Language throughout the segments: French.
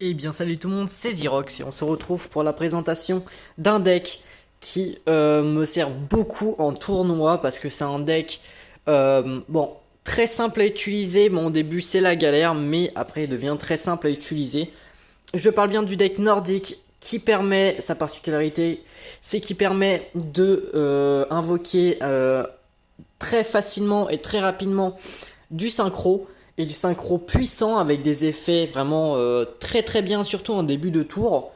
Eh bien salut tout le monde, c'est Zirox et on se retrouve pour la présentation d'un deck qui me sert beaucoup en tournoi parce que c'est un deck bon, très simple à utiliser. Bon, au début c'est la galère mais après il devient très simple à utiliser. Je parle bien du deck nordique qui permet, sa particularité c'est qu'il permet de invoquer très facilement et très rapidement du synchro et du synchro puissant avec des effets vraiment très très bien, surtout en début de tour,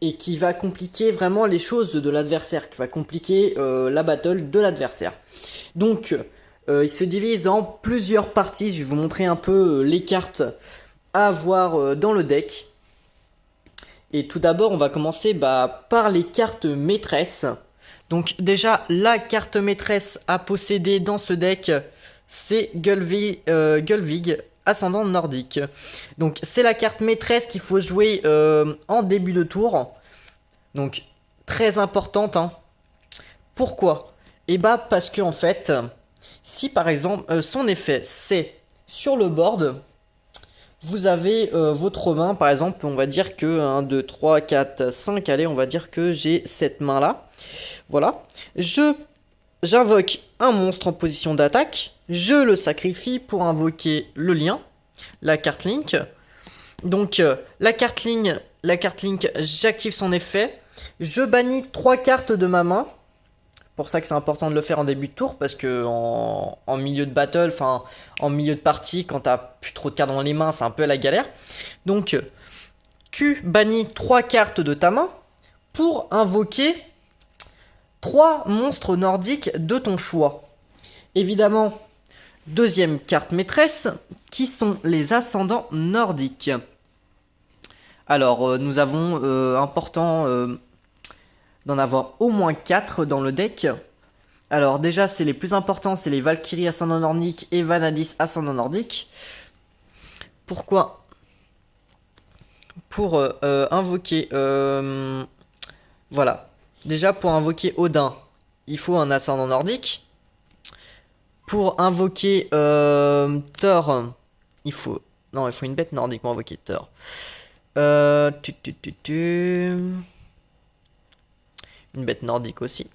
et qui va compliquer vraiment les choses de l'adversaire, qui va compliquer la battle de l'adversaire. Donc il se divise en plusieurs parties. Je vais vous montrer un peu les cartes à avoir dans le deck. Et tout d'abord, on va commencer par les cartes maîtresses. Donc déjà, la carte maîtresse à posséder dans ce deck, c'est Gullveig, ascendant nordique. Donc c'est la carte maîtresse qu'il faut jouer en début de tour. Donc très importante, hein. Pourquoi? Et parce que en fait, si par exemple son effet c'est sur le board, vous avez votre main, par exemple, on va dire que 1, 2, 3, 4, 5, allez, on va dire que j'ai cette main-là. Voilà. J'invoque un monstre en position d'attaque. Je le sacrifie pour invoquer le lien, la carte Link. Donc, la carte Link, j'active son effet. Je bannis 3 cartes de ma main. Pour ça que c'est important de le faire en début de tour, parce que en milieu de battle, enfin en milieu de partie, quand t'as plus trop de cartes dans les mains, c'est un peu la galère. Donc tu bannis 3 cartes de ta main pour invoquer 3 monstres nordiques de ton choix. Évidemment, deuxième carte maîtresse, qui sont les ascendants nordiques. Alors nous avons important d'en avoir au moins 4 dans le deck. Alors déjà, c'est les plus importants, c'est les Valkyries ascendant nordique et Vanadis ascendant nordique. Pourquoi? Pour invoquer... voilà. Déjà, pour invoquer Odin, il faut un ascendant nordique. Pour invoquer Thor, il faut... Non, il faut une bête nordique pour invoquer Thor. Une bête nordique aussi.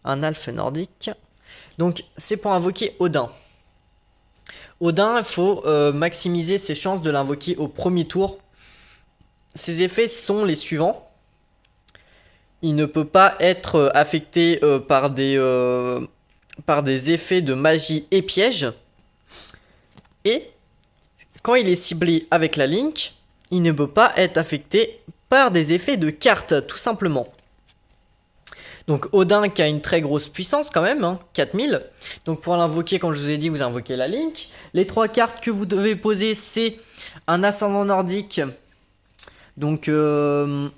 Un alphe nordique. Donc c'est pour invoquer Odin. Odin, il faut maximiser ses chances de l'invoquer au premier tour. Ses effets sont les suivants. Il ne peut pas être affecté par des effets de magie et pièges. Et quand il est ciblé avec la Link, il ne peut pas être affecté par des effets de cartes, tout simplement. Donc Odin qui a une très grosse puissance quand même, hein, 4000. Donc pour l'invoquer, comme je vous ai dit, vous invoquez la Link. Les 3 cartes que vous devez poser, c'est un ascendant nordique. Donc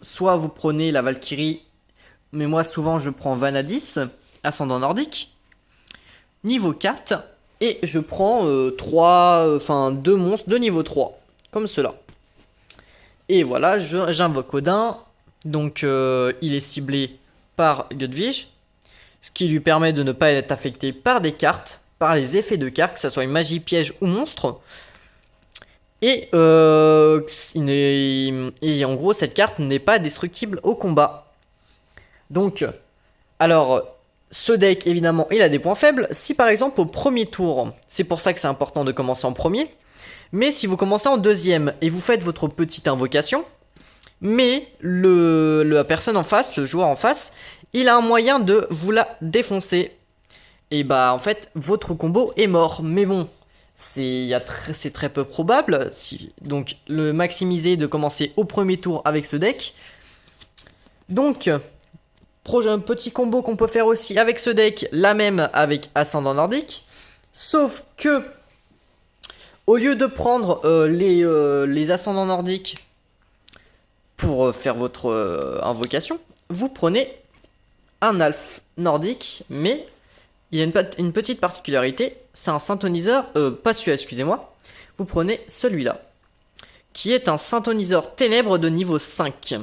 soit vous prenez la Valkyrie, mais moi souvent je prends Vanadis, ascendant nordique. Niveau 4. Et je prends 2 monstres de niveau 3. Comme cela. Et voilà, j'invoque Odin. Donc il est ciblé par Gullveig, ce qui lui permet de ne pas être affecté par des cartes, par les effets de cartes, que ce soit une magie, piège ou monstre. Et en gros, cette carte n'est pas destructible au combat. Donc, alors, ce deck, évidemment, il a des points faibles. Si par exemple, au premier tour, c'est pour ça que c'est important de commencer en premier, mais si vous commencez en deuxième et vous faites votre petite invocation, mais la personne en face, le joueur en face, il a un moyen de vous la défoncer. Et en fait, votre combo est mort. Mais bon, c'est très peu probable. Donc, le maximiser de commencer au premier tour avec ce deck. Donc, un petit combo qu'on peut faire aussi avec ce deck, la même avec Ascendant Nordique. Sauf que, au lieu de prendre les Ascendants Nordiques pour faire votre invocation, vous prenez un Alphe nordique, mais il y a une petite particularité, c'est un synthoniseur, pas celui-là, excusez-moi, vous prenez celui-là, qui est un synthoniseur ténèbres de niveau 5.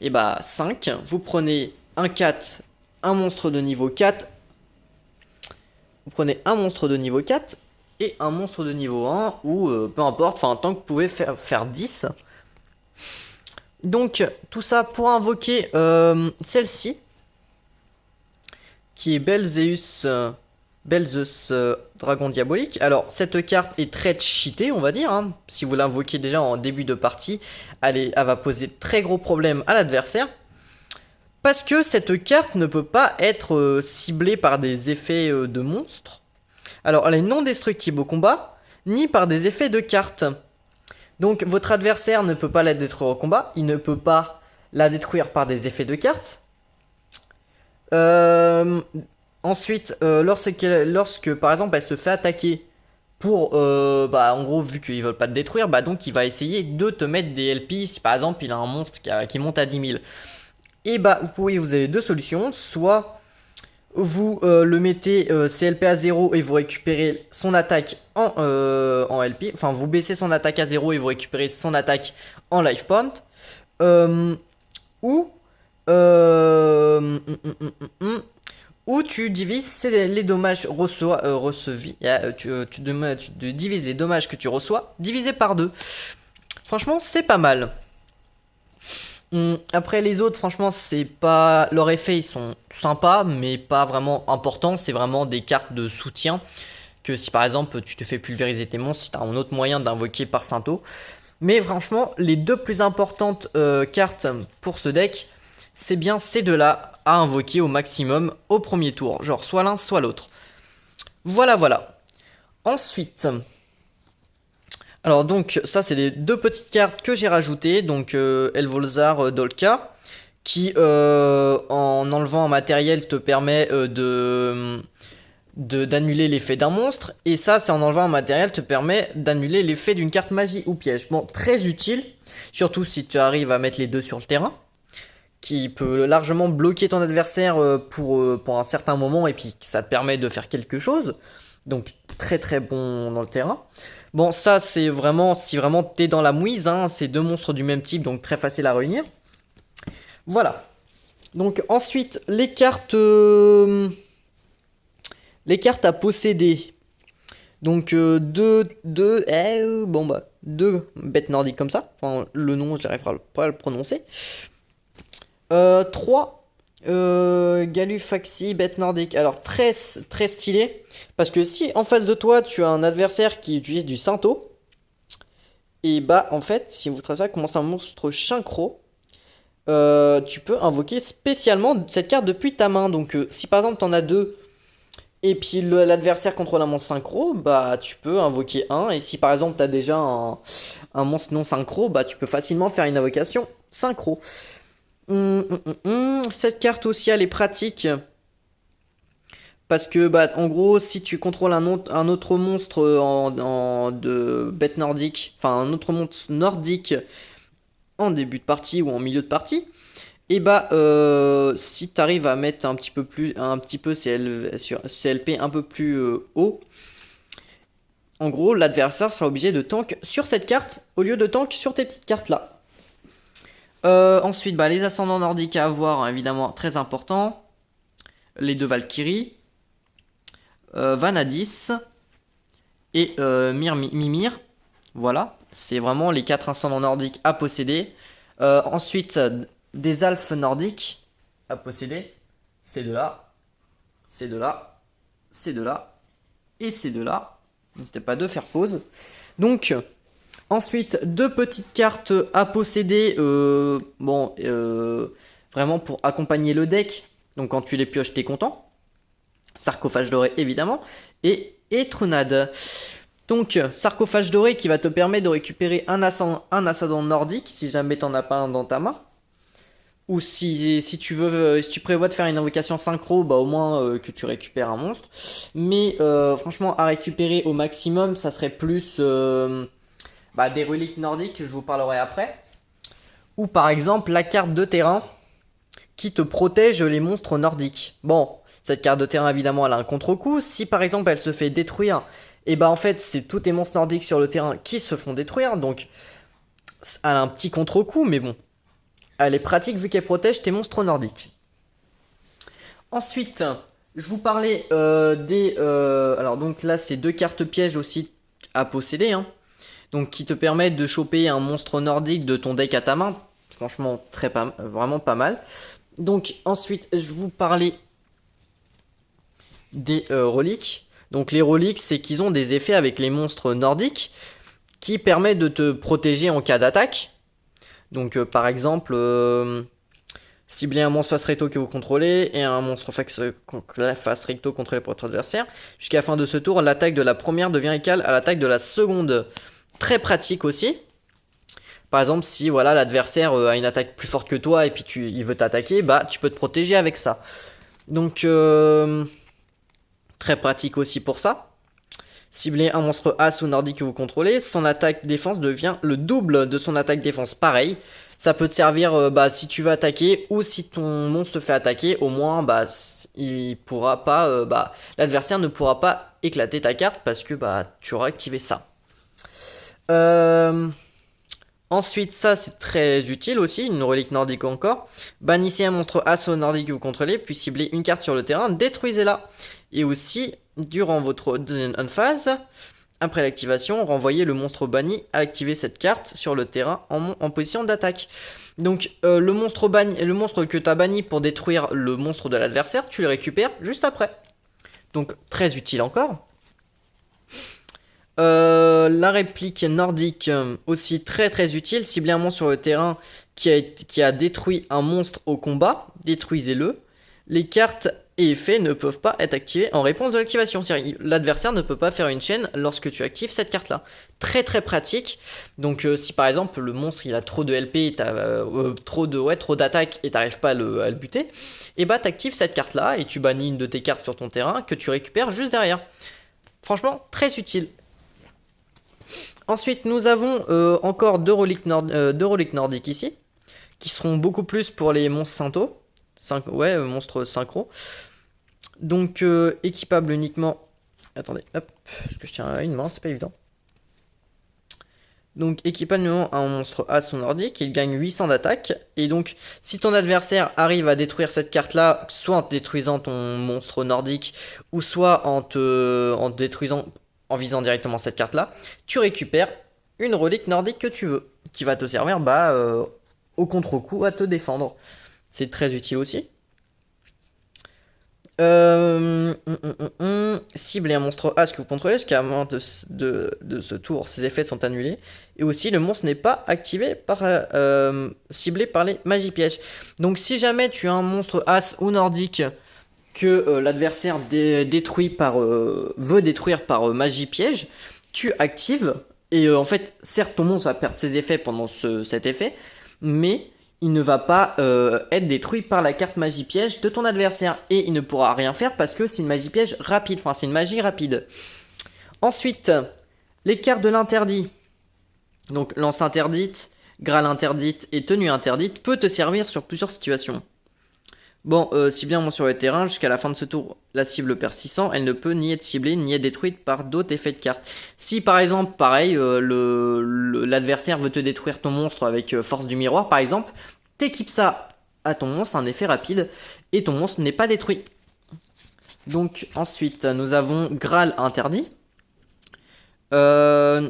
Et 5, vous prenez un 4, un monstre de niveau 4, vous prenez un monstre de niveau 4, et un monstre de niveau 1, ou peu importe, enfin tant que vous pouvez faire 10. Donc tout ça pour invoquer celle-ci, qui est Belzeus, Dragon Diabolique. Alors cette carte est très cheatée, on va dire, hein. Si vous l'invoquez déjà en début de partie, elle va poser de très gros problèmes à l'adversaire. Parce que cette carte ne peut pas être ciblée par des effets de monstres. Alors elle est non destructible au combat, ni par des effets de cartes. Donc votre adversaire ne peut pas la détruire au combat, il ne peut pas la détruire par des effets de cartes. Ensuite, lorsque par exemple elle se fait attaquer pour, en gros, vu qu'ils veulent pas te détruire, donc il va essayer de te mettre des LP si par exemple il a un monstre qui monte à 10 000. Et vous avez deux solutions, soit vous le mettez CLP à 0 et vous récupérez son attaque en LP, enfin vous baissez son attaque à 0 et vous récupérez son attaque en life point, ou tu divises les dommages tu divises les dommages que tu reçois divisé par 2. Franchement, c'est pas mal. Après les autres, franchement, c'est pas. Leurs effets, ils sont sympas, mais pas vraiment importants. C'est vraiment des cartes de soutien. Que si par exemple tu te fais pulvériser tes monstres, si t'as un autre moyen d'invoquer par Sainto. Mais franchement, les deux plus importantes cartes pour ce deck, c'est bien ces deux-là à invoquer au maximum au premier tour. Genre soit l'un, soit l'autre. Voilà, voilà. Ensuite. Alors donc ça c'est les deux petites cartes que j'ai rajoutées, donc Elvolzar Dolka, qui en enlevant un matériel te permet d'annuler l'effet d'un monstre, et ça c'est en enlevant un matériel te permet d'annuler l'effet d'une carte magie ou piège. Bon, très utile, surtout si tu arrives à mettre les deux sur le terrain, qui peut largement bloquer ton adversaire pour un certain moment, et puis ça te permet de faire quelque chose. Donc très très bon dans le terrain. Bon, ça c'est vraiment, si vraiment t'es dans la mouise, hein, c'est deux monstres du même type, donc très facile à réunir. Voilà. Donc ensuite, les cartes à posséder. Donc deux bêtes nordiques comme ça. Enfin, le nom, j'arriverai pas à le prononcer. 3 Galufaxi, bête nordique. Alors très très stylé, parce que si en face de toi tu as un adversaire qui utilise du Sainto, et en fait si vous traitez ça commence un monstre synchro, tu peux invoquer spécialement cette carte depuis ta main. Donc si par exemple t'en as deux et puis l'adversaire contrôle un monstre synchro, tu peux invoquer un, et si par exemple t'as déjà un monstre non synchro, tu peux facilement faire une invocation synchro. Cette carte aussi elle est pratique, parce que en gros si tu contrôles un autre monstre de bête nordique, enfin un autre monstre nordique en début de partie ou en milieu de partie, et si tu arrives à mettre un petit peu CLP un peu plus haut, en gros l'adversaire sera obligé de tank sur cette carte au lieu de tank sur tes petites cartes là. Ensuite, les ascendants nordiques à avoir, hein, évidemment, très important. Les deux Valkyries. Vanadis. Et Mimir. Voilà, c'est vraiment les 4 ascendants nordiques à posséder. Ensuite, des alphes nordiques à posséder. Ces deux-là. Ces deux-là. Ces deux-là. Et ces deux-là. N'hésitez pas de faire pause. Donc... Ensuite, deux petites cartes à posséder, vraiment pour accompagner le deck. Donc quand tu les pioches, t'es content. Sarcophage doré, évidemment. Et Trunade. Donc, sarcophage doré qui va te permettre de récupérer un ascendant nordique, si jamais t'en as pas un dans ta main. Ou si tu prévois de faire une invocation synchro, au moins que tu récupères un monstre. Mais franchement, à récupérer au maximum, ça serait plus... des reliques nordiques, je vous parlerai après. Ou par exemple la carte de terrain qui te protège les monstres nordiques. Bon, cette carte de terrain évidemment elle a un contre-coup. Si par exemple elle se fait détruire, en fait c'est tous tes monstres nordiques sur le terrain qui se font détruire. Donc elle a un petit contre-coup, mais bon, elle est pratique vu qu'elle protège tes monstres nordiques. Ensuite, Je vous parlais alors donc là, c'est deux cartes pièges aussi à posséder, hein. Donc qui te permettent de choper un monstre nordique de ton deck à ta main. Franchement, vraiment pas mal. Donc ensuite, je vous parlais des reliques. Donc les reliques, c'est qu'ils ont des effets avec les monstres nordiques qui permettent de te protéger en cas d'attaque. Donc par exemple, cibler un monstre face recto que vous contrôlez et un monstre face recto contrôlé par votre adversaire. Jusqu'à la fin de ce tour, l'attaque de la première devient égale à l'attaque de la seconde. Très pratique aussi. Par exemple, si voilà l'adversaire a une attaque plus forte que toi et puis il veut t'attaquer, bah tu peux te protéger avec ça. Donc très pratique aussi pour ça. Cibler un monstre as ou nordique que vous contrôlez, son attaque défense devient le double de son attaque défense. Pareil, ça peut te servir si tu veux attaquer ou si ton monstre se fait attaquer, au moins il pourra pas, l'adversaire ne pourra pas éclater ta carte parce que tu auras activé ça. Ensuite, ça c'est très utile aussi, une relique nordique encore. Bannissez un monstre as ou nordique que vous contrôlez, puis ciblez une carte sur le terrain, détruisez-la. Et aussi, durant votre deuxième phase, après l'activation, renvoyez le monstre banni à activer cette carte sur le terrain en position d'attaque. Donc le monstre que tu as banni pour détruire le monstre de l'adversaire, tu le récupères juste après. Donc très utile encore. La réplique nordique aussi très utile. Cibler un monstre sur le terrain qui a détruit un monstre au combat, détruisez-le. Les cartes et effets ne peuvent pas être activés en réponse de l'activation. C'est-à-dire l'adversaire ne peut pas faire une chaîne lorsque tu actives cette carte-là. Très pratique. Donc si par exemple le monstre il a trop de LP, trop d'attaque et t'arrives pas à le buter, et bah t'actives cette carte-là et tu bannis une de tes cartes sur ton terrain que tu récupères juste derrière. Franchement, très utile. Ensuite, nous avons encore deux reliques nordiques ici, qui seront beaucoup plus pour les monstres synto. Monstres synchro. Donc, équipable uniquement. Attendez, hop, parce que je tiens à une main, c'est pas évident. Donc, équipable uniquement un monstre as ou nordique, il gagne 800 d'attaque. Et donc, si ton adversaire arrive à détruire cette carte-là, soit en détruisant ton monstre nordique, ou soit en détruisant en visant directement cette carte là, tu récupères une relique nordique que tu veux, qui va te servir au contre-coup à te défendre. C'est très utile aussi. Cibler un monstre as que vous contrôlez, jusqu'à la fin de ce tour, ses effets sont annulés. Et aussi, le monstre n'est pas activé ciblé par les magies pièges. Donc si jamais tu as un monstre as ou nordique que l'adversaire veut détruire par magie piège, tu actives. Et en fait, certes, ton monstre va perdre ses effets pendant cet effet, mais il ne va pas être détruit par la carte magie piège de ton adversaire. Et il ne pourra rien faire parce que c'est une magie piège rapide. Enfin, c'est une magie rapide. Ensuite, les cartes de l'interdit. Donc, lance interdite, Graal interdite et tenue interdite peut te servir sur plusieurs situations. Bon, cibler un monstre sur le terrain, jusqu'à la fin de ce tour, la cible perd 600, elle ne peut ni être ciblée, ni être détruite par d'autres effets de cartes. Si par exemple, pareil, l'adversaire veut te détruire ton monstre avec force du miroir, par exemple, t'équipes ça à ton monstre, un effet rapide, et ton monstre n'est pas détruit. Donc ensuite, nous avons Graal interdit.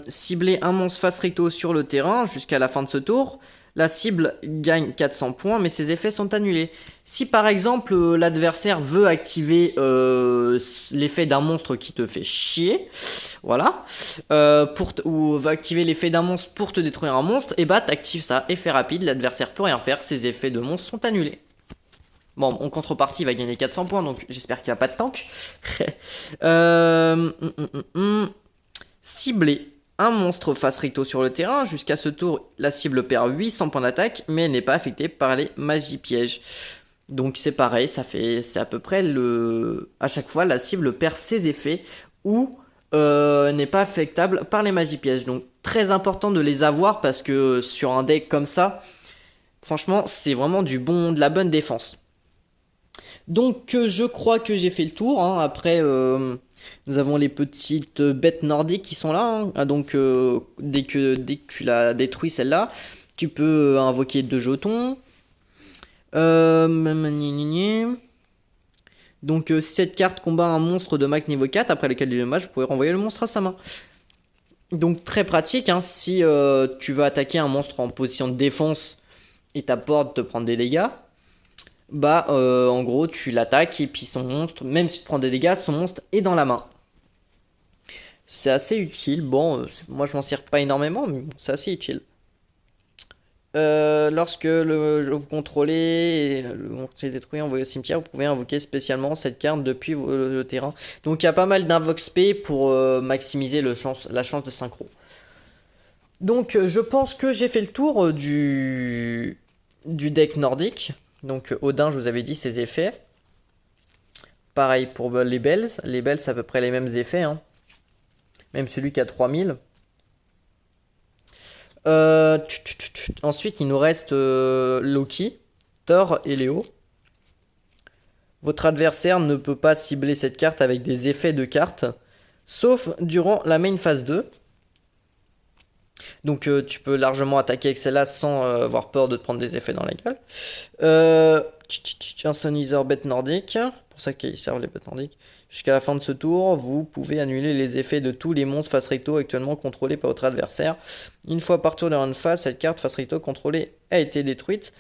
Cibler un monstre face recto sur le terrain jusqu'à la fin de ce tour. La cible gagne 400 points, mais ses effets sont annulés. Si par exemple l'adversaire veut activer l'effet d'un monstre qui te fait chier, voilà, ou veut activer l'effet d'un monstre pour te détruire un monstre, et bah t'actives ça, effet rapide, l'adversaire peut rien faire, ses effets de monstre sont annulés. Bon, en contrepartie, il va gagner 400 points, donc j'espère qu'il n'y a pas de tank. Cibler un monstre face recto sur le terrain. Jusqu'à ce tour, la cible perd 800 points d'attaque, mais elle n'est pas affectée par les magies pièges. Donc c'est pareil, c'est à peu près à chaque fois, la cible perd ses effets ou n'est pas affectable par les magies pièges. Donc très important de les avoir parce que sur un deck comme ça, franchement, c'est vraiment de la bonne défense. Donc je crois que j'ai fait le tour, hein. Après, nous avons les petites bêtes nordiques qui sont là, hein. Ah, donc dès que tu l'as détruit celle-là, tu peux invoquer 2 jetons. Donc si cette carte combat un monstre de max niveau 4, après lequel du dommage, vous pouvez renvoyer le monstre à sa main. Donc très pratique, hein, si tu veux attaquer un monstre en position de défense et t'as peur de te prendre des dégâts, bah en gros tu l'attaques et puis son monstre, même si tu prends des dégâts, son monstre est dans la main. C'est assez utile, bon, moi je m'en sers pas énormément, mais bon, c'est assez utile. Lorsque le jeu vous contrôlez et le monstre est détruit, envoyé au cimetière, vous pouvez invoquer spécialement cette carte depuis le terrain. Donc il y a pas mal d'invoque spé pour maximiser la chance de synchro. Donc je pense que j'ai fait le tour du deck nordique. Donc Odin, je vous avais dit ses effets. Pareil pour les bells. Les bells, c'est à peu près les mêmes effets. Hein. Même celui qui a 3000. Ensuite, il nous reste Loki, Thor et Léo. Votre adversaire ne peut pas cibler cette carte avec des effets de carte, sauf durant la main phase 2. Donc tu peux largement attaquer avec celle-là sans avoir peur de te prendre des effets dans la gueule. Un Sonizer bête nordique, pour ça qu'ils servent les bêtes nordiques. Jusqu'à la fin de ce tour, vous pouvez annuler les effets de tous les monstres face recto actuellement contrôlés par votre adversaire. Une fois par tour de une phase, cette carte face recto contrôlée a été détruite.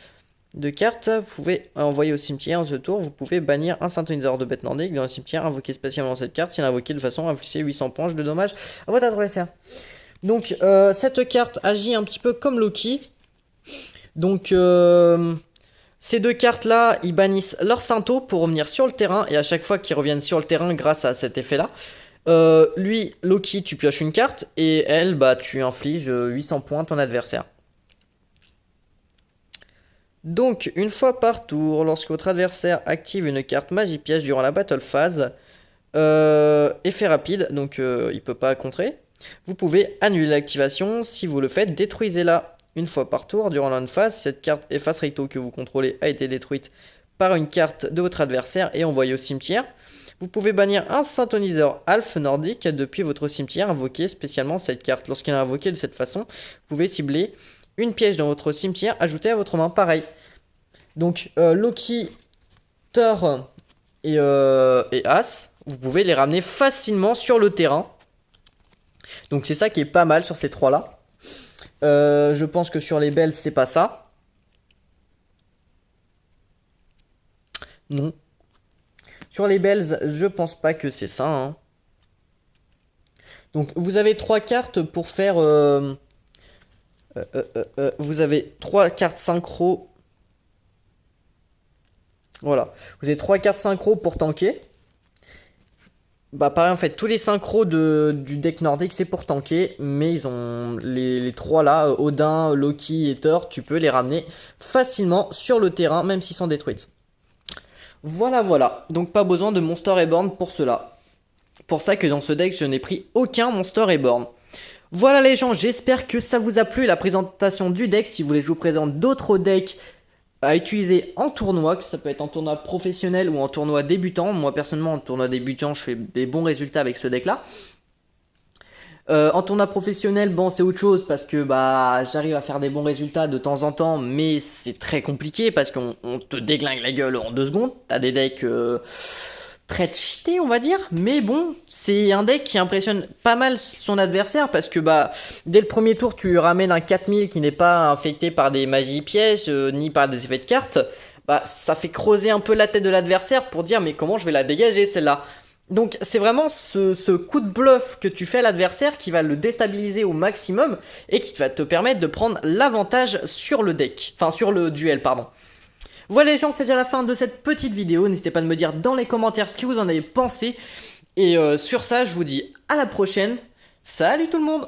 De cartes, vous pouvez envoyer au cimetière en ce tour. Vous pouvez bannir un synthoniseur de bête nordique dans le cimetière, invoquer spécialement cette carte. Si elle est invoquée de façon à infliger 800 points de dommage à votre adversaire. Donc cette carte agit un petit peu comme Loki. Donc ces deux cartes là, ils bannissent leur Syntho pour revenir sur le terrain. Et à chaque fois qu'ils reviennent sur le terrain grâce à cet effet là, lui, Loki, tu pioches une carte. Et elle, bah tu infliges 800 points à ton adversaire. Donc une fois par tour, lorsque votre adversaire active une carte magie piège durant la battle phase, effet rapide, donc il peut pas contrer. Vous pouvez annuler l'activation. Si vous le faites, détruisez-la une fois par tour. Durant l'une phase, cette carte efface recto que vous contrôlez a été détruite par une carte de votre adversaire et envoyée au cimetière. Vous pouvez bannir un synthoniseur Alph nordique depuis votre cimetière, invoquer spécialement cette carte. Lorsqu'elle est invoquée de cette façon, vous pouvez cibler une piège dans votre cimetière ajoutée à votre main. Pareil. Donc Loki, Thor et As, vous pouvez les ramener facilement sur le terrain. Donc c'est ça qui est pas mal sur ces trois là. Je pense que sur les bells c'est pas ça. Non. Sur les bells je pense pas que c'est ça. Hein. Donc vous avez trois cartes pour faire... vous avez trois cartes synchro. Voilà. Vous avez trois cartes synchro pour tanker. Bah pareil en fait, tous les synchros du deck nordique c'est pour tanker, mais ils ont les trois là, Odin, Loki et Thor, tu peux les ramener facilement sur le terrain même s'ils sont détruites. Voilà, donc pas besoin de Monster Reborn pour cela. Pour ça que dans ce deck je n'ai pris aucun Monster Reborn. Voilà les gens, j'espère que ça vous a plu la présentation du deck. Si vous voulez que je vous présente d'autres decks à utiliser en tournoi, que ça peut être en tournoi professionnel ou en tournoi débutant. Moi personnellement en tournoi débutant je fais des bons résultats avec ce deck là. En tournoi professionnel bon c'est autre chose parce que bah j'arrive à faire des bons résultats de temps en temps, mais c'est très compliqué parce qu'on te déglingue la gueule en 2 secondes. T'as des decks très cheaté on va dire, mais bon c'est un deck qui impressionne pas mal son adversaire parce que bah dès le premier tour tu ramènes un 4000 qui n'est pas infecté par des magies pièges ni par des effets de cartes. Bah ça fait creuser un peu la tête de l'adversaire pour dire mais comment je vais la dégager celle-là. Donc c'est vraiment ce coup de bluff que tu fais à l'adversaire qui va le déstabiliser au maximum et qui va te permettre de prendre l'avantage sur le deck, enfin sur le duel pardon. Voilà les gens, c'est déjà la fin de cette petite vidéo. N'hésitez pas à me dire dans les commentaires ce que vous en avez pensé. Et sur ça, je vous dis à la prochaine. Salut tout le monde!